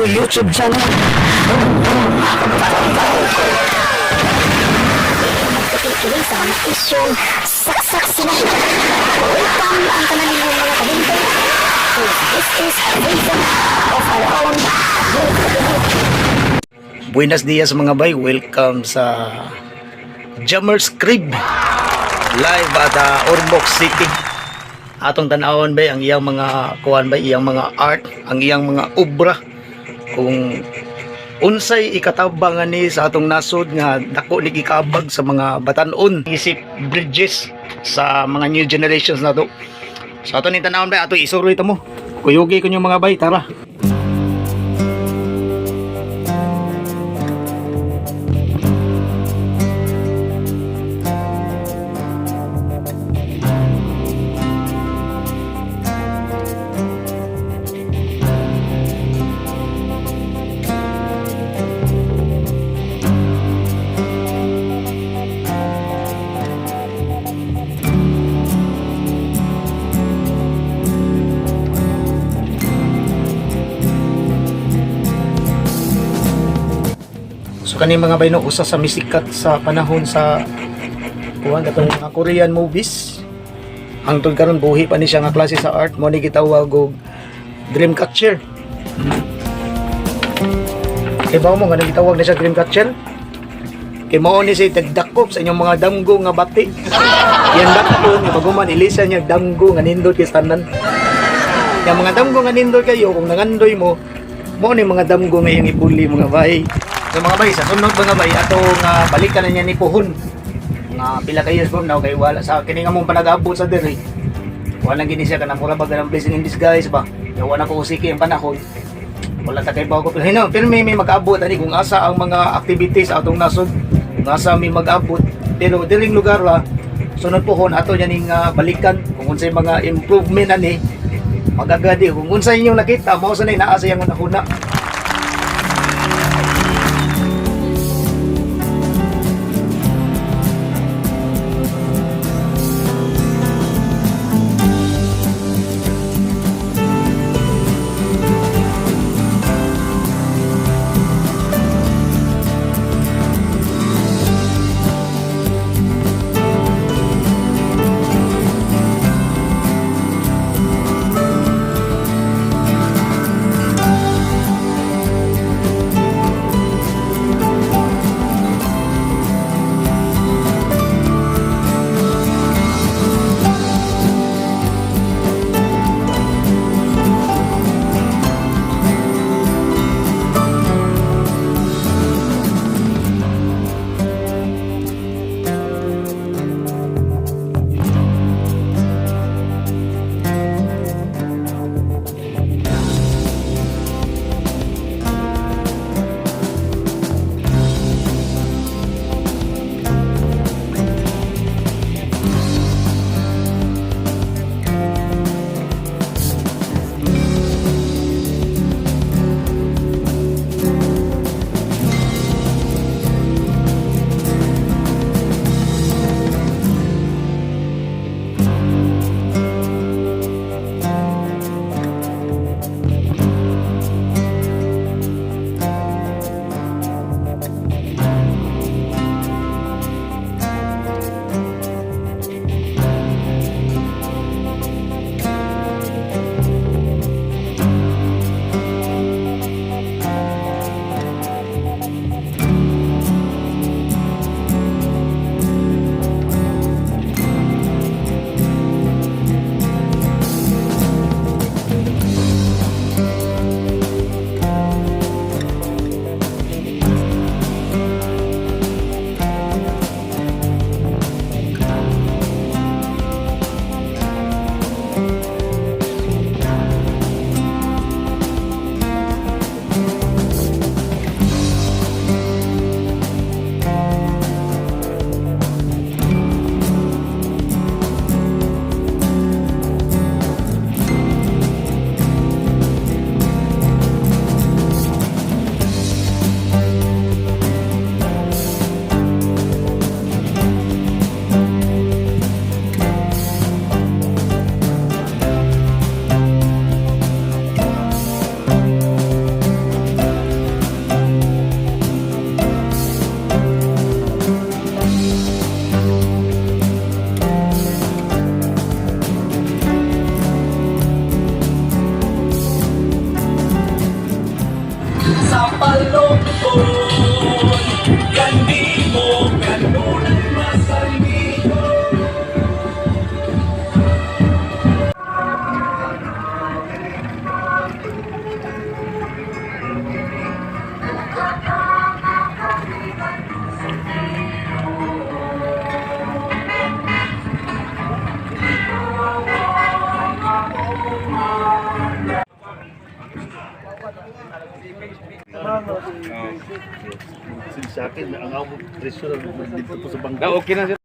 YouTube channel. Tuloy sa mga isyong saksak sila. Welcome ang tanan ninyong mga kabintay. This is a vision of our own. Buenos dias mga bay, welcome sa Jammers Crib live at Ormoc City. Atong tanawon bay ang iyang mga kuan bay, iyang mga art, ang iyang mga obra kung unsay ikatabangan ni sa atong nasod nga dako ni gikabag sa mga batan-on isip bridges sa mga new generations na to. So ato ni tanawon bay, ato isuroy ta mo. Kuyugi ko yung mga bay, tara. So kani mga bayno, usa sa misikat sa panahon sa kuan katong mga Korean movies. Hangtod karon buhi pa ni siya nga klase sa art, mo ni gitawag og dreamcatcher. Kay ba mo nga gitawag na siya dreamcatcher? Kay mao ni siya tagdakop sa inyong mga damgo nga bati. Yan dakpo ni paguman ilisa niya damgo nga nindot kay tanan. Yang mga damgo nga nindot kayo kung nangandoy mo ni mga damgo nga iyang ibuli mga bay. So mga bay, sa sunod mga bay, atong balikan na niya ni Puhon. Nga pila ka years from now, kay wala sa kini nga mong panag-abot sa diri. Wala gini siya kanang mura baga ng blessing in disguise ba. Kaya wala ko usiki ang panahon. Wala ta kay bago pero pero may mag-abot ani kung asa ang mga activities atong nasod. Kung asa may mag-abot. Pero diring lugar la sunod Puhon ato niya ning balikan kung unsay mga improvement ani. Magagadi kung unsay inyong nakita mao sa naa sa iyang una. akin ang among presyo dito po sa bangka. Okay na sir.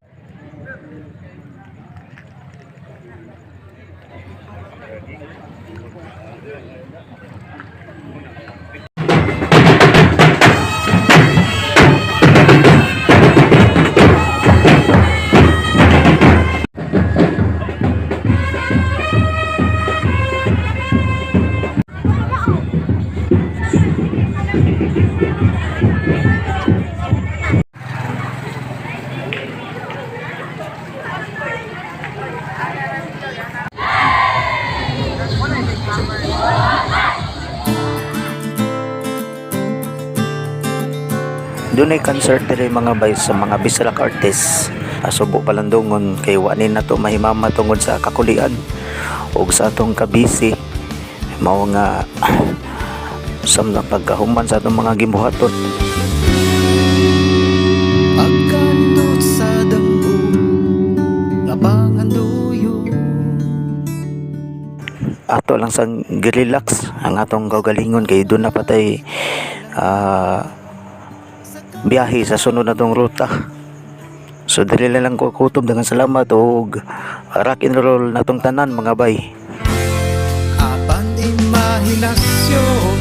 Doon ay concert diri mga bay sa mga Bisalak artists. Asubo palandungon kay wani na to mahimama tungod sa kakulian ug sa atong kabisi mao nga sam na pagkahuman sa atong mga gibuhaton. Pagkandot sa damgo labangan duyo. Ato lang sang girelax ang atong kaugalingon kay doon na patay biyahe sa sunod na tong ruta. So dali lang ko kutob dengan salamat og rock and roll natong tanan mga bay. Apan imahinasyon